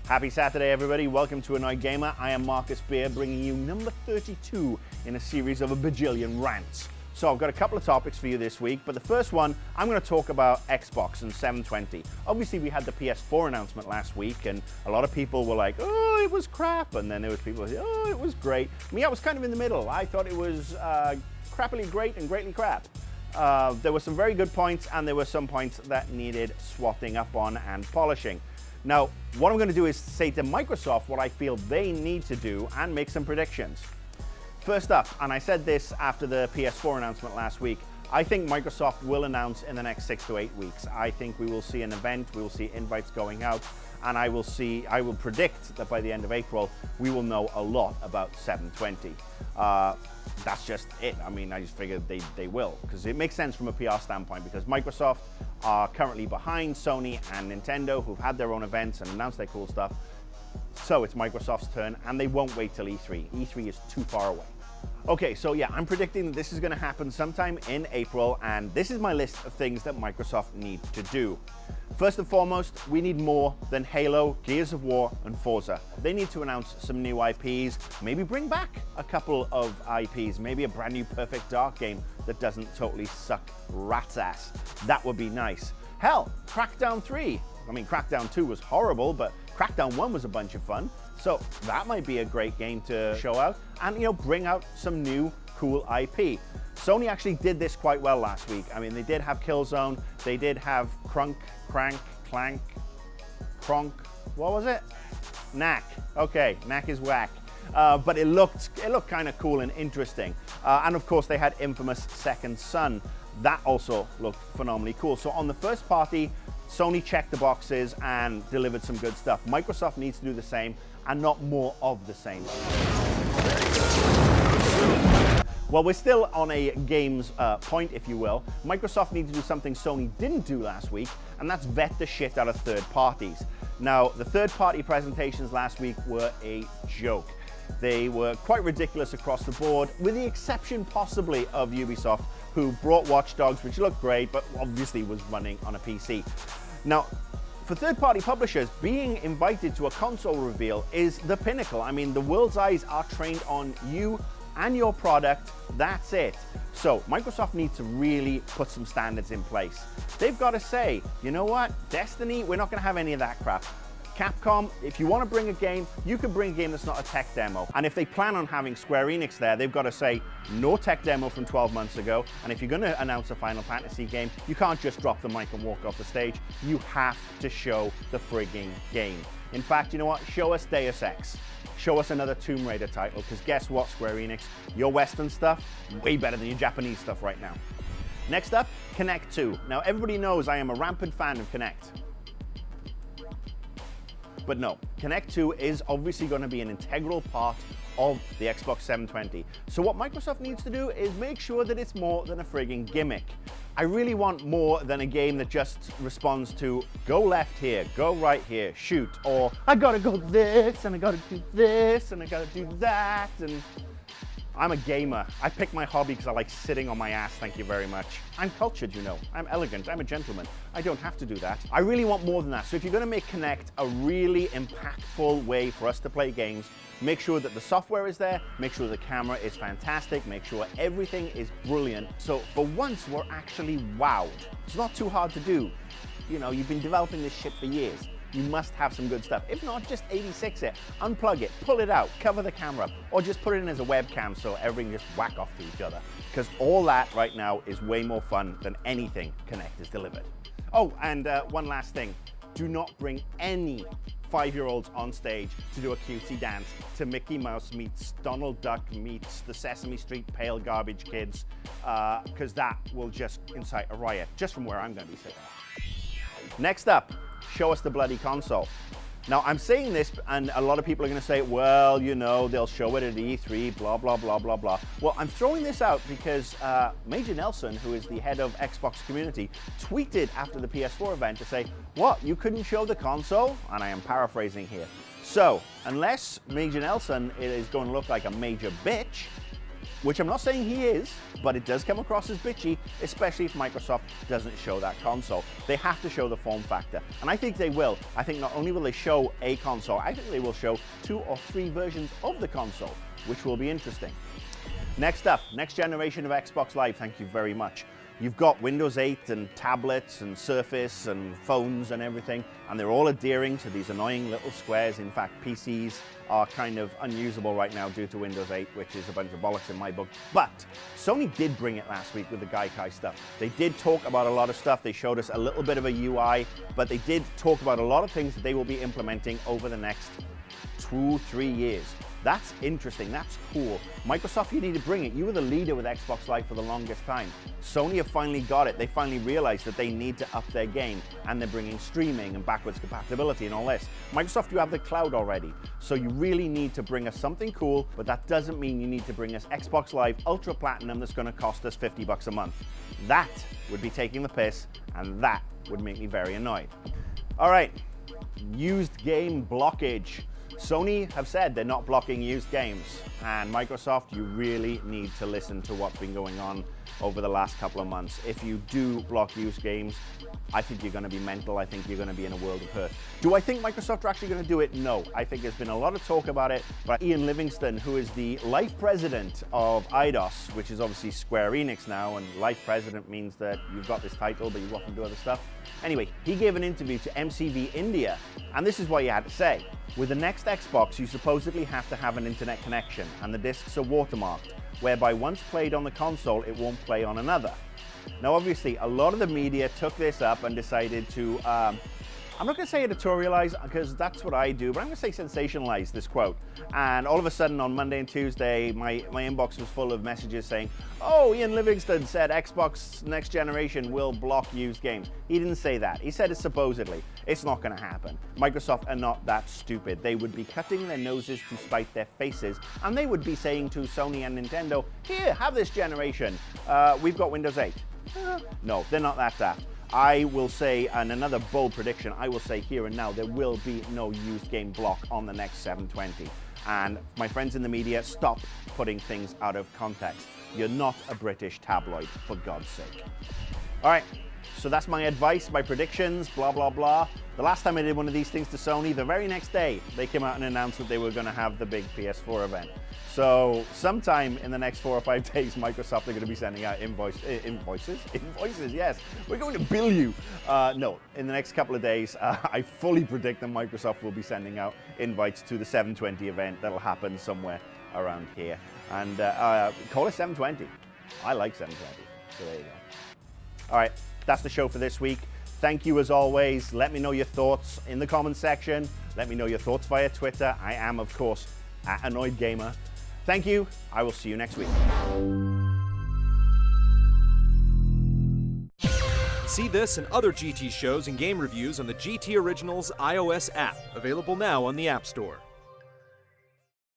Happy Saturday, everybody. Welcome to Annoyed Gamer. I am Marcus Beer, bringing you number 32 in a series of a bajillion rants. So I've got a couple of topics for you this week, but the first one, I'm going to talk about Xbox and 720. Obviously, we had the PS4 announcement last week, and a lot of people were like, oh, it was crap, and then there was people who said, oh, it was great. Me, I was kind of in the middle. I thought it was crappily great and greatly crap. There were some very good points, and there were some points that needed swatting up on and polishing. Now, what I'm going to do is say to Microsoft what I feel they need to do and make some predictions. First up, and I said this after the PS4 announcement last week, I think Microsoft will announce in the next 6 to 8 weeks. I think we will see an event, we will see invites going out, and I will predict that by the end of April, we will know a lot about 720. That's just it. I mean, I just figured they will, because it makes sense from a PR standpoint, because Microsoft are currently behind Sony and Nintendo, who've had their own events and announced their cool stuff. So it's Microsoft's turn, and they won't wait till E3. E3 is too far away. Okay, so yeah, I'm predicting that this is going to happen sometime in April, and this is my list of things that Microsoft need to do. First and foremost, we need more than Halo, Gears of War, and Forza. They need to announce some new IPs, maybe bring back a couple of IPs, maybe a brand new Perfect Dark game that doesn't totally suck rat's ass. That would be nice. Hell, Crackdown 3. I mean, Crackdown 2 was horrible, but Crackdown 1 was a bunch of fun. So that might be a great game to show out and, you know, bring out some new cool IP. Sony actually did this quite well last week. I mean, they did have Killzone, they did have Crank, what was it? Knack. Okay, Knack is whack. But it looked kind of cool and interesting. And of course, they had infamous Second Son. That also looked phenomenally cool. So on the first party, Sony checked the boxes and delivered some good stuff. Microsoft needs to do the same and not more of the same. Well, we're still on a games point, if you will. Microsoft needs to do something Sony didn't do last week, and that's vet the shit out of third parties. Now, the third party presentations last week were a joke. They were quite ridiculous across the board, with the exception possibly of Ubisoft, who brought Watch Dogs, which looked great, but obviously was running on a PC. Now, for third-party publishers, being invited to a console reveal is the pinnacle. I mean, the world's eyes are trained on you and your product. That's it. So Microsoft needs to really put some standards in place. They've got to say, you know what, Destiny, we're not going to have any of that crap. Capcom, if you want to bring a game, you can bring a game that's not a tech demo. And if they plan on having Square Enix there, they've got to say, no tech demo from 12 months ago. And if you're going to announce a Final Fantasy game, you can't just drop the mic and walk off the stage. You have to show the frigging game. In fact, you know what? Show us Deus Ex. Show us another Tomb Raider title, because guess what, Square Enix? Your Western stuff, way better than your Japanese stuff right now. Next up, Kinect 2. Now, everybody knows I am a rampant fan of Kinect. But no, Kinect 2 is obviously going to be an integral part of the Xbox 720. So what Microsoft needs to do is make sure that it's more than a frigging gimmick. I really want more than a game that just responds to go left here, go right here, shoot, or I gotta go this, and I gotta do this, and I gotta do that, and I'm a gamer. I pick my hobby because I like sitting on my ass, thank you very much. I'm cultured, you know. I'm elegant, I'm a gentleman. I don't have to do that. I really want more than that. So if you're gonna make Kinect a really impactful way for us to play games, make sure that the software is there, make sure the camera is fantastic, make sure everything is brilliant. So for once, we're actually wowed. It's not too hard to do. You know, you've been developing this shit for years. You must have some good stuff. If not, just 86 it, unplug it, pull it out, cover the camera, or just put it in as a webcam so everything just whack off to each other. Because all that right now is way more fun than anything Kinect has delivered. Oh, and one last thing. Do not bring any 5-year-olds on stage to do a cutesy dance to Mickey Mouse meets Donald Duck meets the Sesame Street Pale Garbage Kids, because that will just incite a riot, just from where I'm going to be sitting. Next up, show us the bloody console. Now, I'm saying this, and a lot of people are going to say, well, you know, they'll show it at E3, blah, blah, blah, blah, blah. Well, I'm throwing this out because Major Nelson, who is the head of Xbox community, tweeted after the PS4 event to say, what, you couldn't show the console? And I am paraphrasing here. So, unless Major Nelson is going to look like a major bitch, which I'm not saying he is, but it does come across as bitchy, especially if Microsoft doesn't show that console. They have to show the form factor, and I think they will. I think not only will they show a console, I think they will show 2 or 3 versions of the console, which will be interesting. Next up, next generation of Xbox Live, thank you very much. You've got Windows 8 and tablets and Surface and phones and everything, and they're all adhering to these annoying little squares. In fact, PCs are kind of unusable right now due to Windows 8, which is a bunch of bollocks in my book. But Sony did bring it last week with the Gaikai stuff. They did talk about a lot of stuff. They showed us a little bit of a UI, but they did talk about a lot of things that they will be implementing over the next 2-3 years. That's interesting, that's cool. Microsoft, you need to bring it. You were the leader with Xbox Live for the longest time. Sony have finally got it. They finally realized that they need to up their game, and they're bringing streaming and backwards compatibility and all this. Microsoft, you have the cloud already, so you really need to bring us something cool, but that doesn't mean you need to bring us Xbox Live Ultra Platinum that's gonna cost us $50 a month. That would be taking the piss, and that would make me very annoyed. All right, used game blockage. Sony have said they're not blocking used games, and Microsoft, you really need to listen to what's been going on over the last couple of months. If you do block used games, I think you're going to be mental. I think you're going to be in a world of hurt. Do I think Microsoft are actually going to do it? No. I think there's been a lot of talk about it, but Ian Livingston, who is the life president of Eidos, which is obviously Square Enix now, and life president means that you've got this title, but you often do other stuff. Anyway, he gave an interview to MCV India, and this is what he had to say. With the next Xbox, you supposedly have to have an internet connection, and the discs are watermarked, whereby once played on the console, it won't play on another. Now, obviously, a lot of the media took this up and decided to, I'm not going to say editorialize, because that's what I do, but I'm going to say sensationalize this quote. And all of a sudden, on Monday and Tuesday, my inbox was full of messages saying, oh, Ian Livingston said Xbox next generation will block used games. He didn't say that. He said it supposedly. It's not going to happen. Microsoft are not that stupid. They would be cutting their noses to spite their faces, and they would be saying to Sony and Nintendo, here, have this generation. We've got Windows 8. No, they're not that daft. I will say, and another bold prediction, I will say here and now, there will be no used game block on the next 720. And my friends in the media, stop putting things out of context. You're not a British tabloid, for God's sake. All right, so that's my advice, my predictions, blah, blah, blah. The last time I did one of these things to Sony, the very next day, they came out and announced that they were going to have the big PS4 event. So sometime in the next 4 or 5 days, Microsoft are going to be sending out invoices, yes. We're going to bill you. No, in the next couple of days, I fully predict that Microsoft will be sending out invites to the 720 event that'll happen somewhere around here. And call it 720. I like 720, so there you go. All right, that's the show for this week. Thank you as always. Let me know your thoughts in the comments section. Let me know your thoughts via Twitter. I am, of course, @AnnoyedGamer. Thank you. I will see you next week. See this and other GT shows and game reviews on the GT Originals iOS app, available now on the App Store.